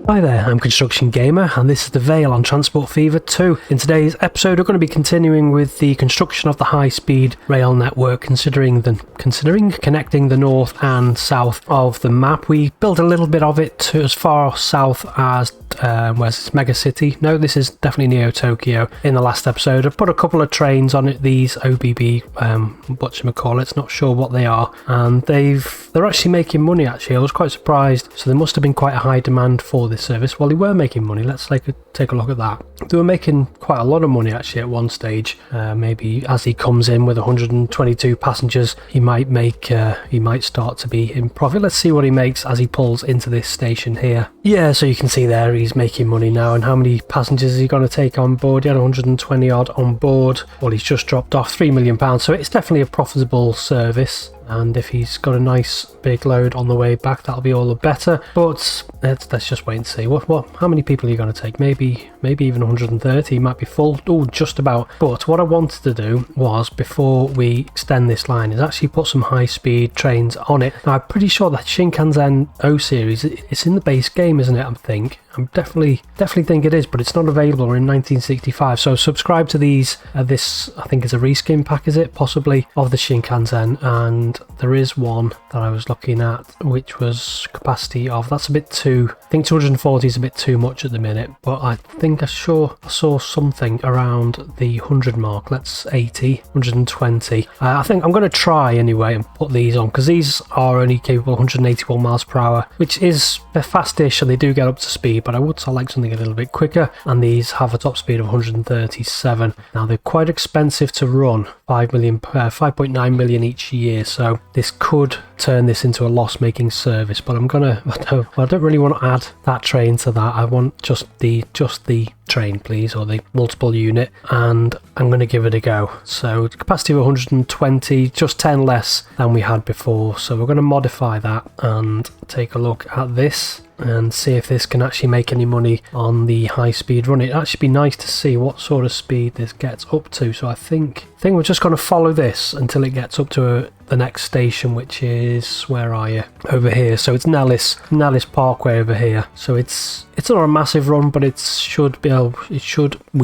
Hi there, I'm Construction Gamer and this is the Vale on Transport Fever 2. In today's episode we're going to be continuing with the construction of the high-speed rail network, considering connecting the north and south of the map. We built a little bit of it to as far south as where's this mega city? No, this is definitely Neo Tokyo. In the last episode I've put a couple of trains on it, these OBB whatchamacallits, not sure what they are, and they're actually making money. Actually, I was quite surprised, so there must have been quite a high demand for this service. Well, they were making money. Let's take a look at that. They were making quite a lot of money actually at one stage. Maybe as he comes in with 122 passengers, he might start to be in profit. Let's see what he makes as he pulls into this station here. Yeah, so you can see there he's making money now. And how many passengers is he going to take on board? He had 120 odd on board. Well, he's just dropped off £3 million, so it's definitely a profitable service. And if he's got a nice big load on the way back, that'll be all the better. But let's just wait and see. How many people are you going to take? Maybe even 130. He might be full. Oh, just about. But what I wanted to do was, before we extend this line, is actually put some high-speed trains on it. Now, I'm pretty sure that Shinkansen O series, it's in the base game, isn't it? I'm definitely think it is, but it's not available in 1965. So subscribe to these. This, I think, is a reskin pack, is it? Possibly, of the Shinkansen. And there is one that I was looking at, which was capacity of, that's a bit too, I think 240 is a bit too much at the minute, but I think I saw something around the 100 mark. Let's 80, 120. I think I'm going to try anyway and put these on, because these are only capable 181 miles per hour, which is, they're fastish and they do get up to speed, but I would like something a little bit quicker, and these have a top speed of 137. Now they're quite expensive to run, 5.9 million each year, so this could turn this into a loss-making service. But I don't really want to add that train to that. I want just the train, please, or the multiple unit, and I'm going to give it a go. So capacity of 120, just 10 less than we had before, so we're going to modify that and take a look at this and see if this can actually make any money on the high speed run. It'd actually be nice to see what sort of speed this gets up to. So I think we're just going to follow this until it gets up to the next station, which is, where are you? Over here. So it's Nellis Parkway over here. So it's not a massive run, but we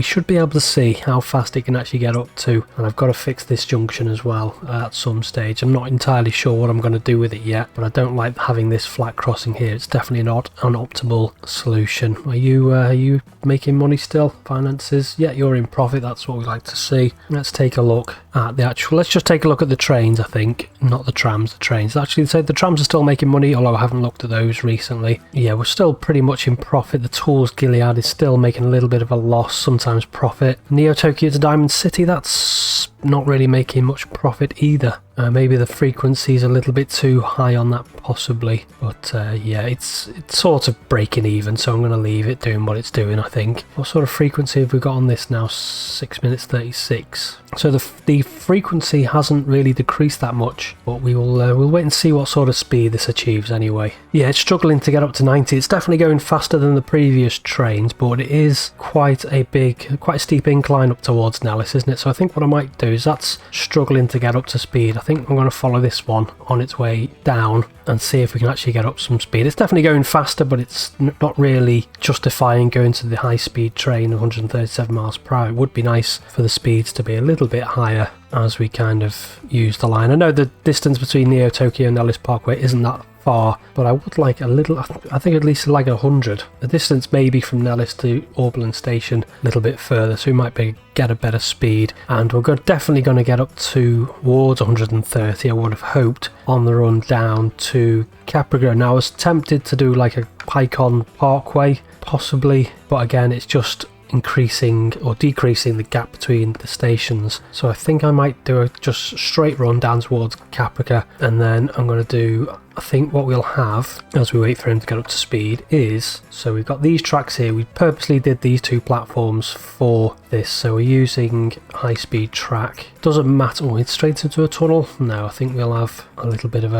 should be able to see how fast it can actually get up to. And I've got to fix this junction as well at some stage. I'm not entirely sure what I'm going to do with it yet, but I don't like having this flat crossing here. It's definitely not an optimal solution. Are you making money still? Finances? Yeah, you're in profit. That's what we like to see. Let's take a look at let's just take a look at the trains. I think not the trams, the trains. Actually, the trams are still making money, although I haven't looked at those recently. Yeah, we're still pretty much in profit. The Tools Gilead is still making a little bit of a loss, sometimes profit. Neo Tokyo to Diamond City, that's not really making much profit either. Maybe the frequency is a little bit too high on that, possibly. But yeah, it's sort of breaking even, so I'm going to leave it doing what it's doing, I think. What sort of frequency have we got on this now? 6 minutes 36. So the frequency hasn't really decreased that much, but we'll wait and see what sort of speed this achieves anyway. Yeah, it's struggling to get up to 90. It's definitely going faster than the previous trains, but it is quite a steep incline up towards Nellis, isn't it? So I think what I might do is, that's struggling to get up to speed. I think I'm going to follow this one on its way down and see if we can actually get up some speed. It's definitely going faster, but it's not really justifying going to the high-speed train of 137 miles per hour. It would be nice for the speeds to be a little bit higher as we kind of use the line. I know the distance between Neo Tokyo and Nellis Parkway isn't that far, but I would like a little, I think at least like 100. The distance maybe from Nellis to Auberland Station a little bit further, so we might get a better speed, and we're definitely going to get up towards 130, I would have hoped, on the run down to Capricorn. Now I was tempted to do like a Pycon Parkway, possibly, but again it's just increasing or decreasing the gap between the stations. So I think I might do a just straight run down towards Caprica, and then I'm going to do, I think what we'll have as we wait for him to get up to speed is, so we've got these tracks here. We purposely did these two platforms for this, so we're using high speed track. Doesn't matter. Oh, it's straight into a tunnel. No, I think we'll have a little bit of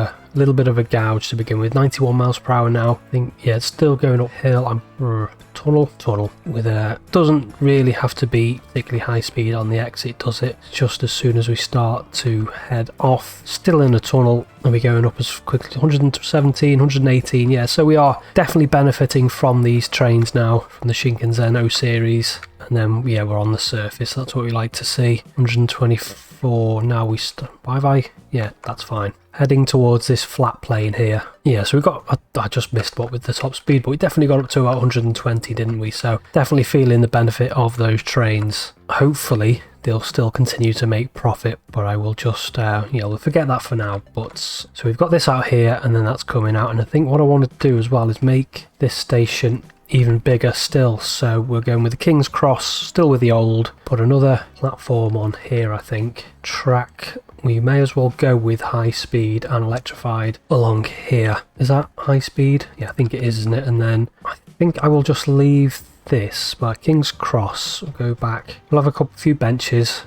a gouge to begin with. 91 miles per hour now. I think, yeah, it's still going uphill. Tunnel with doesn't really have to be particularly high speed on the exit, does it? Just as soon as we start to head off, still in a tunnel, and we're going up as quickly. 117, 118, yeah, so we are definitely benefiting from these trains now, from the Shinkansen O series. And then, yeah, we're on the surface, that's what we like to see. 124, now we yeah, that's fine. Heading towards this flat plane here. Yeah, so we got, I just missed what with the top speed, but we definitely got up to about 120, didn't we? So definitely feeling the benefit of those trains. Hopefully they'll still continue to make profit, but I will just, we'll forget that for now. But so we've got this out here, and then that's coming out. And I think what I want to do as well is make this station even bigger still. So we're going with the King's Cross, still with the old, put another platform on here, I think. Track, we may as well go with high speed and electrified along here. Is that high speed? Yeah, I think it is, isn't it? And then I think I will just leave this by King's Cross. We'll go back, we'll have a few benches,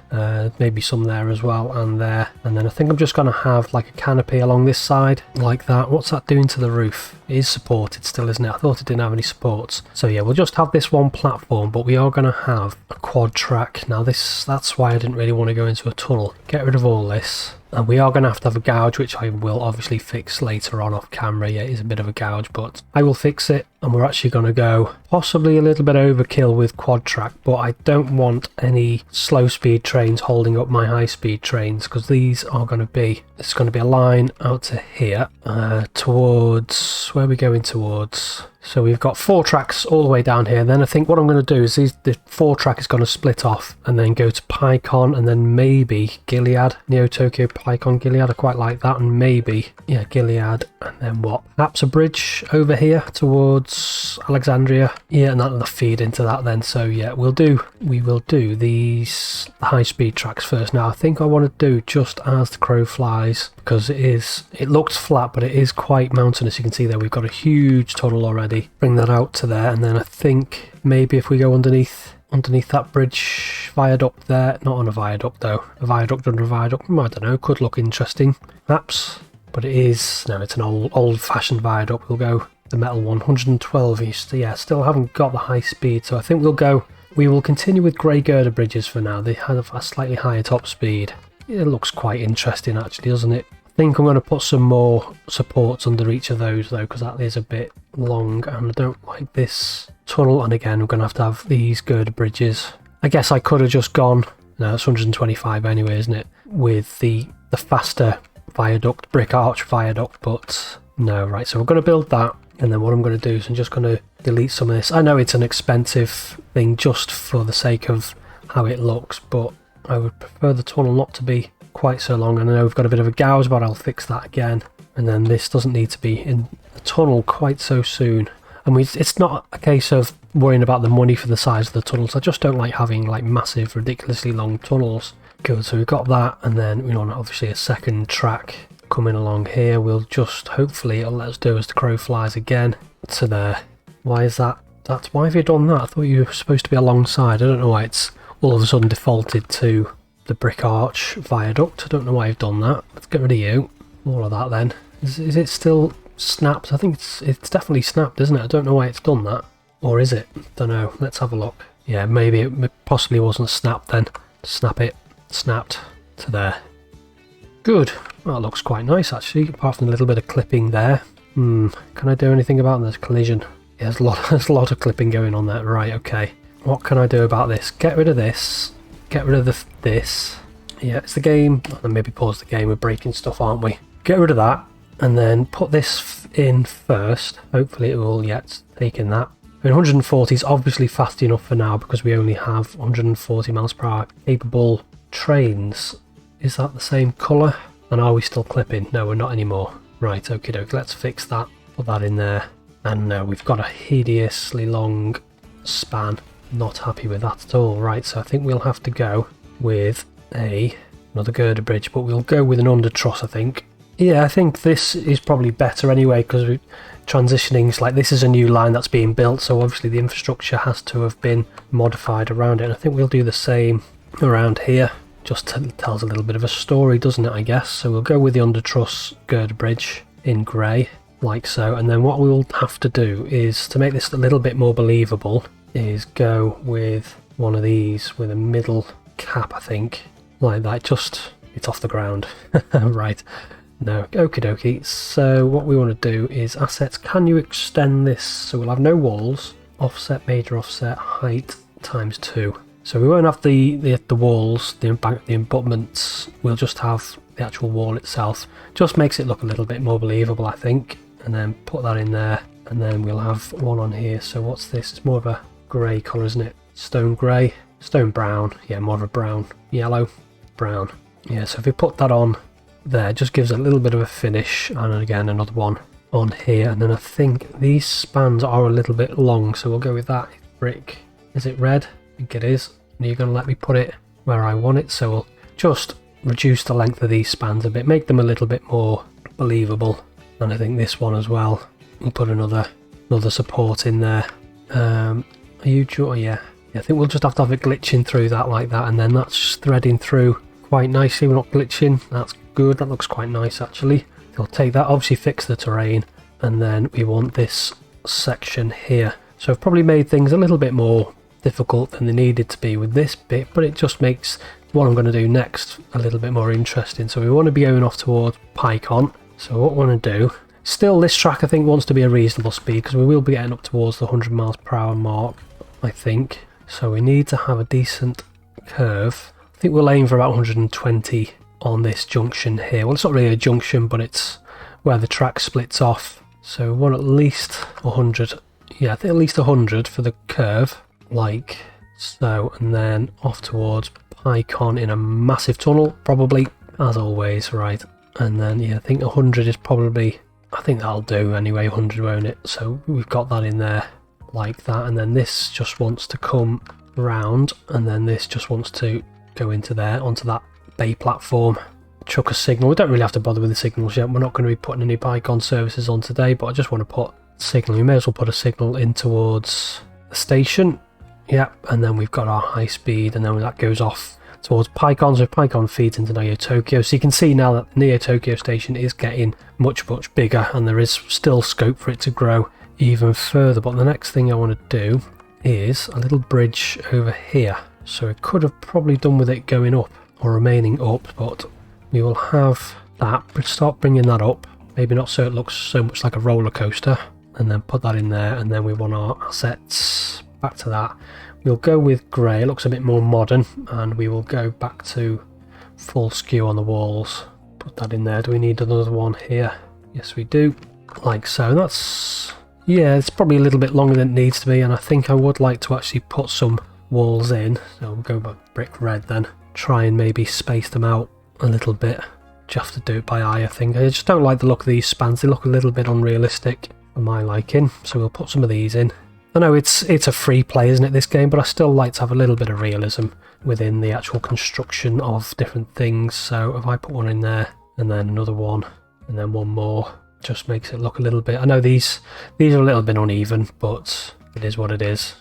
maybe some there as well, and there. And then I think I'm just going to have like a canopy along this side like that. What's that doing to the roof? It is supported still, isn't it? I thought it didn't have any supports. So yeah, we'll just have this one platform, but we are going to have a quad track. Now that's why I didn't really want to go into a tunnel. Get rid of all this. And we are going to have a gouge, which I will obviously fix later on off camera. Yeah, it is a bit of a gouge, but I will fix it. And we're actually going to go possibly a little bit overkill with quad track, but I don't want any slow speed trains holding up my high speed trains, because these are going to be, it's going to be a line out to here, towards, where are we going towards? So we've got 4 tracks all the way down here. And then I think what I'm going to do is the 4 track is going to split off and then go to Pycon, and then maybe Gilead, Neo Tokyo Pycon Gilead. I quite like that. And maybe, yeah, Gilead. And then what? Perhaps a bridge over here towards Alexandria. Yeah, and that'll feed into that then. So yeah, we will do these high speed tracks first. Now I think I want to do just as the crow flies, because it looks flat, but it is quite mountainous. You can see there we've got a huge tunnel already. Bring that out to there, and then I think maybe if we go underneath that bridge viaduct there, not on a viaduct though, a viaduct under a viaduct, I don't know, could look interesting perhaps, but it's an old-fashioned viaduct. We'll go the metal one, 112. Yeah, still haven't got the high speed, so I think we will continue with grey girder bridges for now. They have a slightly higher top speed. It looks quite interesting actually, doesn't it? I think I'm going to put some more supports under each of those though, because that is a bit long and I don't like this tunnel. And again, we're going to have these girder bridges. I guess I could have just gone, no, it's 125 anyway, isn't it, with the faster viaduct, brick arch viaduct, but no, right, so we're going to build that. And then what I'm going to do is I'm just going to delete some of this. I know it's an expensive thing just for the sake of how it looks, but I would prefer the tunnel not to be quite so long. And I know we've got a bit of a gouge, but I'll fix that again. And then this doesn't need to be in the tunnel quite so soon. And it's not a case of worrying about the money for the size of the tunnels. I just don't like having like massive, ridiculously long tunnels. Good, so we've got that, and then we want obviously a second track coming along here. We'll just, hopefully it'll let us do as the crow flies again to there. Why is that? Why have you done that? I thought you were supposed to be alongside. I don't know why it's all of a sudden defaulted to the brick arch viaduct. I don't know why you've done that. Let's get rid of you. All of that then. Is it still snapped? I think it's definitely snapped, isn't it? I don't know why it's done that. Or is it? Don't know. Let's have a look. Yeah, maybe it possibly wasn't snapped then. Snap it. Snapped to there. Good. Well, that looks quite nice actually, apart from a little bit of clipping there. Can I do anything about this collision? Yeah, there's a lot of clipping going on there. Right, okay. What can I do about this? Get rid of this. Get rid of this. Yeah, it's the game. Maybe pause the game. We're breaking stuff, aren't we? Get rid of that. And then put this in first. Hopefully it will, yeah, it's taking that. I mean, 140 is obviously fast enough for now because we only have 140 miles per hour capable trains. Is that the same colour? And are we still clipping? No, we're not anymore. Right, okie doke, let's fix that. Put that in there. And we've got a hideously long span. Not happy with that at all. Right, so I think we'll have to go with another girder bridge, but we'll go with an under truss, I think. Yeah, I think this is probably better anyway, because we're transitioning, like this is a new line that's being built, so obviously the infrastructure has to have been modified around it. And I think we'll do the same around here. Just tells a little bit of a story, doesn't it, I guess? So we'll go with the under truss girder bridge in grey, like so. And then what we'll have to do is, to make this a little bit more believable, is go with one of these with a middle cap, I think, like that. Just, it's off the ground. Right, No, okie dokie. So what we want to do is assets. Can you extend this? So we'll have no walls. Offset, major offset, height ×2. So we won't have the walls, the abutments. We'll just have the actual wall itself. Just makes it look a little bit more believable, I think. And then put that in there. And then we'll have one on here. So what's this? It's more of a grey colour, isn't it? Stone grey, stone brown. Yeah, more of a brown, yellow, brown. Yeah, so if we put that on there, it just gives a little bit of a finish. And again, another one on here. And then I think these spans are a little bit long, so we'll go with that brick. Is it red? I think it is. And you're going to let me put it where I want it. So we'll just reduce the length of these spans a bit, make them a little bit more believable. And I think this one as well. We'll put another support in there. Are you sure? Yeah. I think we'll just have to have it glitching through that like that, and then that's threading through quite nicely. We're not glitching. That's good. That looks quite nice actually. We'll take that, obviously fix the terrain, and then we want this section here. So I've probably made things a little bit more difficult than they needed to be with this bit, but it just makes what I'm going to do next a little bit more interesting. So we want to be going off towards PyCon. So what I want to do, still this track I think wants to be a reasonable speed, because we will be getting up towards the 100 miles per hour mark, I think. So we need to have a decent curve. I think we'll aim for about 120 on this junction here. Well, it's not really a junction, but it's where the track splits off. So we want at least 100. Yeah, I think at least 100 for the curve, like so. And then off towards PyCon in a massive tunnel, probably, as always, right? And then, yeah, I think 100 is probably, I think that'll do anyway, 100, won't it? So we've got that in there like that. And then this just wants to come round, and then this just wants to go into there, onto that bay platform, chuck a signal. We don't really have to bother with the signals yet. We're not going to be putting any PyCon services on today, but I just want to put signal. We may as well put a signal in towards the station. Yep, and then we've got our high speed, and then that goes off towards PyCon. So PyCon feeds into Neo Tokyo. So you can see now that the Neo Tokyo station is getting much bigger, and there is still scope for it to grow even further. But the next thing I want to do is a little bridge over here. So it could have probably done with it going up or remaining up, but we will have that. Start bringing that up, maybe not so it looks so much like a roller coaster, and then put that in there. And then we want our assets back to that. We'll go with grey, it looks a bit more modern, and we will go back to full skew on the walls. Put that in there. Do we need another one here? Yes we do, like so. That's, yeah, it's probably a little bit longer than it needs to be, and I think I would like to actually put some walls in. So we'll go back brick red then. Try and maybe space them out a little bit. Just have to do it by eye, I think. I just don't like the look of these spans. They look a little bit unrealistic for my liking. So we'll put some of these in. I know it's a free play, isn't it, this game, but I still like to have a little bit of realism within the actual construction of different things. So if I put one in there, and then another one, and then one more, just makes it look a little bit... I know these are a little bit uneven, but it is what it is.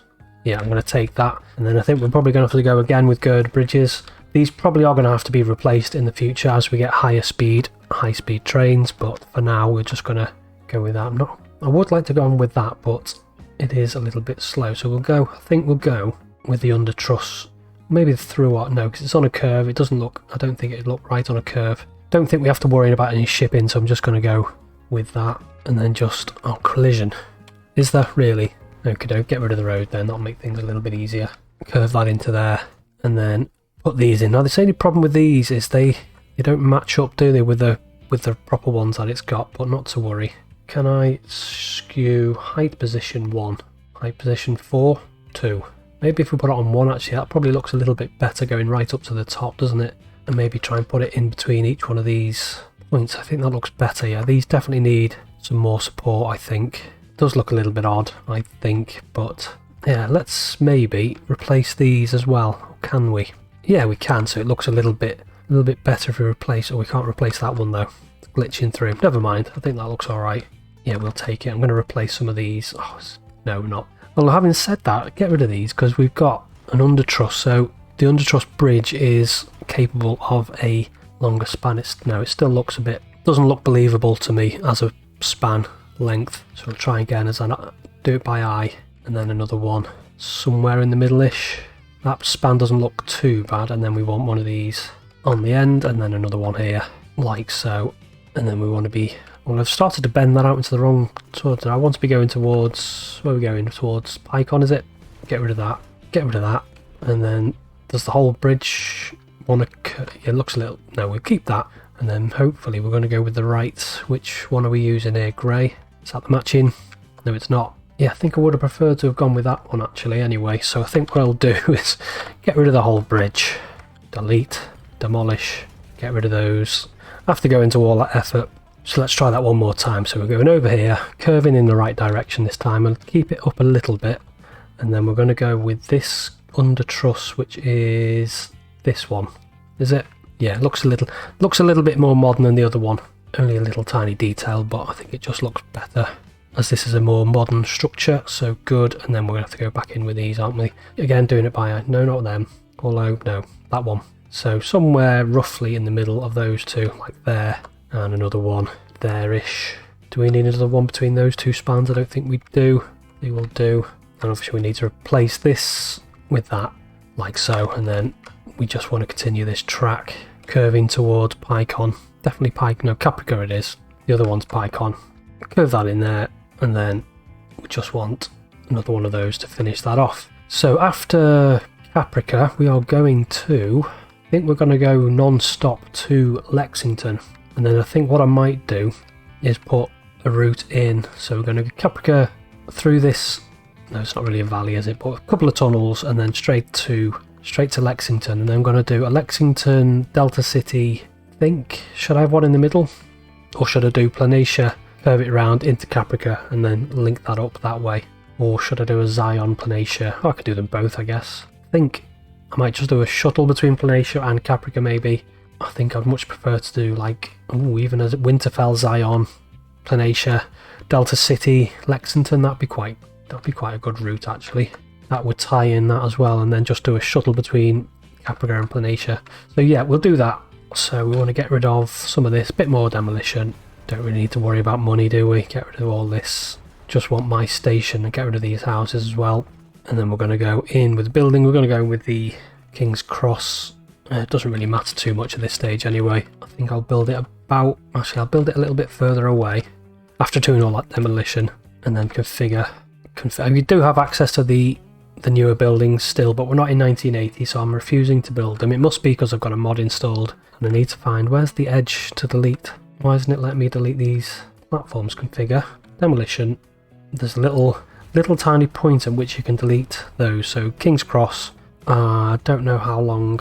Yeah, I'm going to take that, and then I think we're probably going to have to go again with gird bridges. These probably are going to have to be replaced in the future as we get high speed trains, but for now we're just going to go with that. I would like to go on with that, but it is a little bit slow, so I think we'll go with the under truss. Maybe the through arc, no, because it's on a curve. It doesn't look, I don't think it'd look right on a curve. Don't think we have to worry about any shipping, so I'm just going to go with that. And then just, oh, collision. Is there really? Okay, get rid of the road then, that'll make things a little bit easier. Curve that into there, and then put these in. Now the only problem with these is they don't match up, do they, with the proper ones that it's got, but not to worry. Can I skew height position 1, height position 4, 2. Maybe if we put it on 1, actually, that probably looks a little bit better going right up to the top, doesn't it? And maybe try and put it in between each one of these points. I think that looks better, yeah. These definitely need some more support, I think. It does look a little bit odd, I think, but yeah, let's maybe replace these as well. Can we? Yeah, we can, so it looks a little bit better if we replace, or we can't replace that one though. It's glitching through. Never mind, I think that looks alright. Yeah, we'll take it. I'm going to replace some of these. Oh, no, not. Well, having said that, get rid of these because we've got an under truss, so the under truss bridge is capable of a longer span. It still looks doesn't look believable to me as a span length, so we'll try again as I do it by eye, and then another one somewhere in the middle-ish. That span doesn't look too bad, and then we want one of these on the end, and then another one here, like so. And then we want to be... Well, I've started to bend that out into the wrong... Towards, I want to be going towards... Where are we going? Towards Pycon, is it? Get rid of that. Get rid of that. And then does the whole bridge want to... It looks a little... No, we'll keep that. And then hopefully we're going to go with the right. Which one are we using here? Grey? Is that the matching? No, it's not. Yeah, I think I would have preferred to have gone with that one actually anyway. So I think what I'll do is get rid of the whole bridge. Delete. Demolish. Get rid of those. I have to go into all that effort. So let's try that one more time. So we're going over here, curving in the right direction this time, and keep it up a little bit. And then we're going to go with this under truss, which is this one. Is it? Yeah, it looks a little bit more modern than the other one. Only a little tiny detail, but I think it just looks better as this is a more modern structure. So good. And then we're going to have to go back in with these, aren't we? Again, doing it by no, not them. Although no, that one. So somewhere roughly in the middle of those two, like there, and another one there-ish. Do we need another one between those two spans? I don't think we do. They will do. And obviously we need to replace this with that, like so. And then we just want to continue this track curving towards Pycon. Definitely Pycon. No, Caprica it is. The other one's Pycon. Curve that in there, and then we just want another one of those to finish that off. So after Caprica, we are going to... I think we're going to go non-stop to Lexington, and then I think what I might do is put a route in. So we're going to go Caprica through this, no, it's not really a valley, is it, but a couple of tunnels, and then straight to Lexington. And then I'm going to do a Lexington, Delta City, I think. Should I have one in the middle, or should I do Planacia, curve it around into Caprica and then link that up that way? Or should I do a Zion Planacia? Oh, I could do them both, I guess. I think I might just do a shuttle between Planacia and Caprica maybe. I think I'd much prefer to do like, ooh, even as Winterfell, Zion, Planacia, Delta City, Lexington. That'd be quite a good route actually. That would tie in that as well, and then just do a shuttle between Caprica and Planacia. So yeah, we'll do that. So we want to get rid of some of this, bit more demolition. Don't really need to worry about money, do we? Get rid of all this. Just want my station and get rid of these houses as well. And then we're going to go in with the building. We're going to go with the King's Cross. It doesn't really matter too much at this stage anyway. I think I'll build it about... Actually, I'll build it a little bit further away after doing all that demolition, and then configure. We do have access to the newer buildings still, but we're not in 1980, so I'm refusing to build them. It must be because I've got a mod installed, and I need to find... Where's the edge to delete? Why isn't it letting me delete these platforms? Configure. Demolition. There's a little tiny point at which you can delete those. So King's Cross, I don't know how long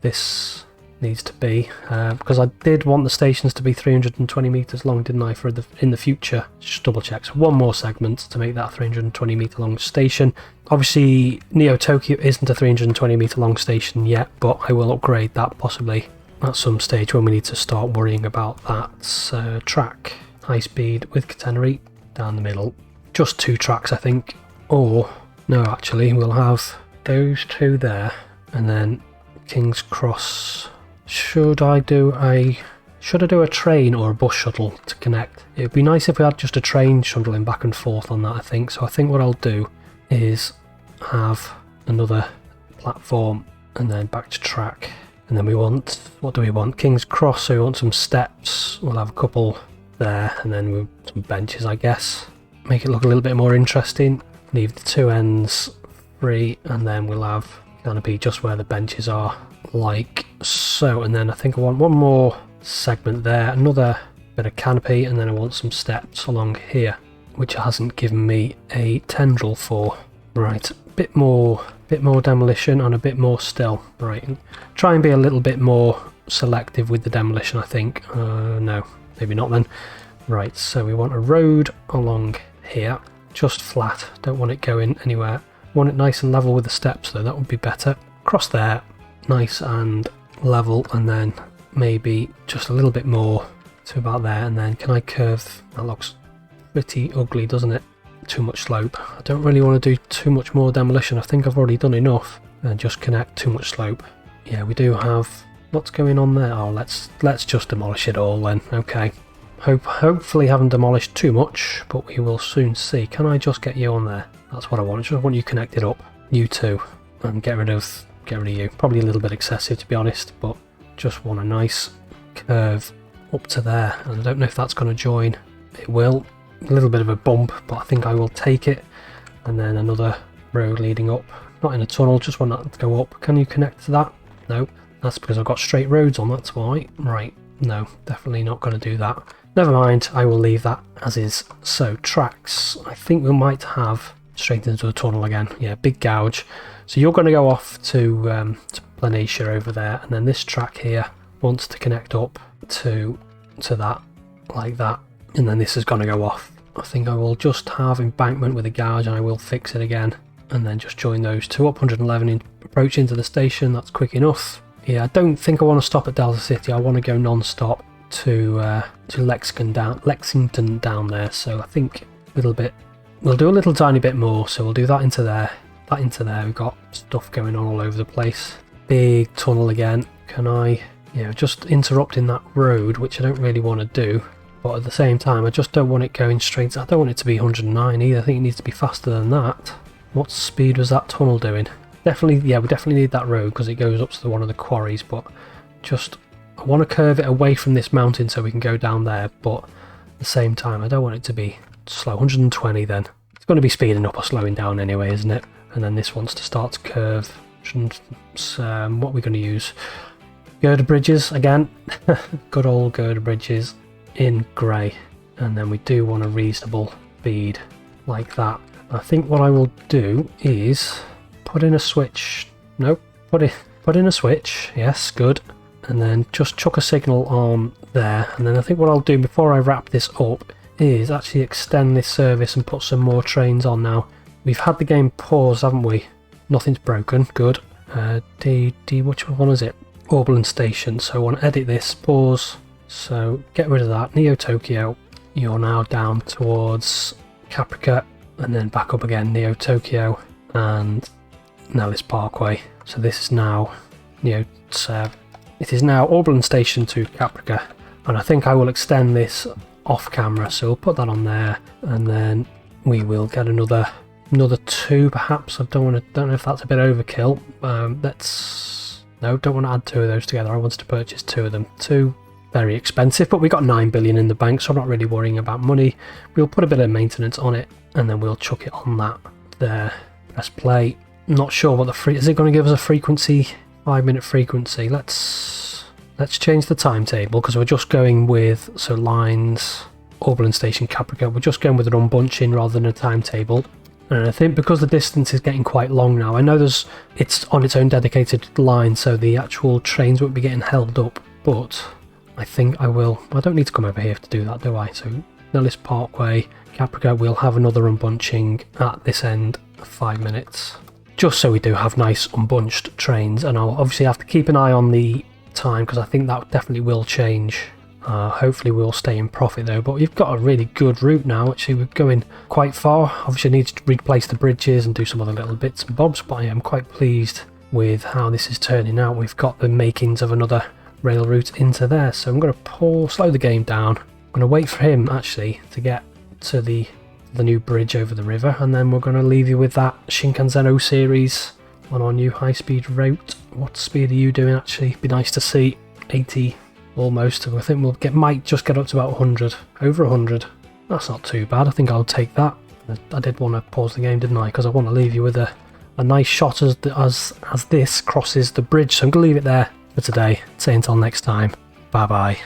this needs to be, because I did want the stations to be 320 meters long, didn't I, in the future? Just double check. So one more segment to make that 320 meter long station. Obviously Neo Tokyo isn't a 320 meter long station yet, but I will upgrade that possibly at some stage when we need to start worrying about that. Track high speed with catenary down the middle. Just 2 tracks, I think. Or, no, actually, we'll have those 2 there, and then King's Cross. Should I do a train or a bus shuttle to connect? It would be nice if we had just a train shuttling back and forth on that, I think. So I think what I'll do is have another platform and then back to track. And then we want, what do we want? King's Cross, so we want some steps. We'll have a couple there, and then some benches, I guess. Make it look a little bit more interesting. Leave the 2 ends free, and then we'll have canopy just where the benches are, like so. And then I think I want one more segment there, another bit of canopy, and then I want some steps along here, which hasn't given me a tendril for. Right, bit more demolition and a bit more still. Right, try and be a little bit more selective with the demolition, I think. No, maybe not then. Right, so we want a road along here, just flat, don't want it going anywhere. Want it nice and level with the steps though, that would be better. Cross there, nice and level, and then maybe just a little bit more to about there. And then can I curve? That looks pretty ugly, doesn't it? Too much slope. I don't really want to do too much more demolition. I think I've already done enough. And just connect too much slope. Yeah, we do have lots going on there. Oh, let's just demolish it all then. Okay. Hopefully haven't demolished too much, but we will soon see. Can I just get you on there? That's what I want. I just want you connected up. You two. And get rid of you. Probably a little bit excessive, to be honest, but just want a nice curve up to there, and I don't know if that's going to join. It will. A little bit of a bump, but I think I will take it. And then another road leading up, not in a tunnel, just want that to go up. Can you connect to that? No, that's because I've got straight roads on, that's why. Right, no, definitely not going to do that. Never mind, I will leave that as is. So tracks, I think we might have straight into a tunnel again. Yeah, big gouge. So you're going to go off to Planitia over there, and then this track here wants to connect up to that, like that, and then this is going to go off. I think I will just have embankment with a gouge, and I will fix it again, and then just join those two up. 111 in approach into the station, that's quick enough. Yeah, I don't think I want to stop at Delta City. I want to go non-stop to Lexington down there. So I think a little bit, we'll do a little tiny bit more. So we'll do that into there, that into there. We've got stuff going on all over the place. Big tunnel again. Can I, just interrupting that road, which I don't really want to do. But at the same time, I just don't want it going straight. I don't want it to be 109 either. I think it needs to be faster than that. What speed was that tunnel doing? Definitely, yeah, we definitely need that road because it goes up to one of the quarries. But just, I want to curve it away from this mountain so we can go down there. But at the same time, I don't want it to be slow. 120 then. It's going to be speeding up or slowing down anyway, isn't it? And then this wants to start to curve. What are we going to use? Girder bridges again. Good old girder bridges in grey, and then we do want a reasonable speed like that. I think what I will do is put in a switch. Nope, put in a switch. Yes, good. And then just chuck a signal on there, and then I think what I'll do before I wrap this up is actually extend this service and put some more trains on now. We've had the game pause, haven't we? Nothing's broken, good. Which one is it? Auburn Station. So I want to edit this, pause. So get rid of that. Neo Tokyo, you're now down towards Caprica, and then back up again, Neo Tokyo, and now this Parkway. So this is now it is now Auburn Station to Caprica, and I think I will extend this off camera. So we'll put that on there, and then we will get another two perhaps. I don't know if that's a bit overkill. Don't want to add two of those together. I wanted to purchase two of them. Two. Very expensive, but we got 9 billion in the bank, so I'm not really worrying about money. We'll put a bit of maintenance on it, and then we'll chuck it on that there. Press play. Not sure what is it going to give us a frequency? 5-minute frequency. Let's change the timetable because we're just going with lines Auburn Station Caprica. We're just going with an unbunching rather than a timetable. And I think because the distance is getting quite long now, I know it's on its own dedicated line, so the actual trains won't be getting held up, but I think I will. I don't need to come over here to do that, do I? So Nellis Parkway, Caprica, we'll have another unbunching at this end of 5 minutes. Just so we do have nice unbunched trains, and I'll obviously have to keep an eye on the time because I think that definitely will change. Hopefully we'll stay in profit though, but we've got a really good route now. Actually, we're going quite far. Obviously I need to replace the bridges and do some other little bits and bobs, but I am quite pleased with how this is turning out. We've got the makings of another rail route into there, so I'm going to slow the game down. I'm going to wait for him actually to get to the new bridge over the river, and then we're going to leave you with that Shinkansen O series on our new high-speed route. What speed are you doing actually? Be nice to see. 80 almost. I think might just get up to about 100, over 100. That's not too bad. I think I'll take that. I did want to pause the game, didn't I? Because I want to leave you with a nice shot as this crosses the bridge. So I'm going to leave it there for today. Say until next time. Bye bye.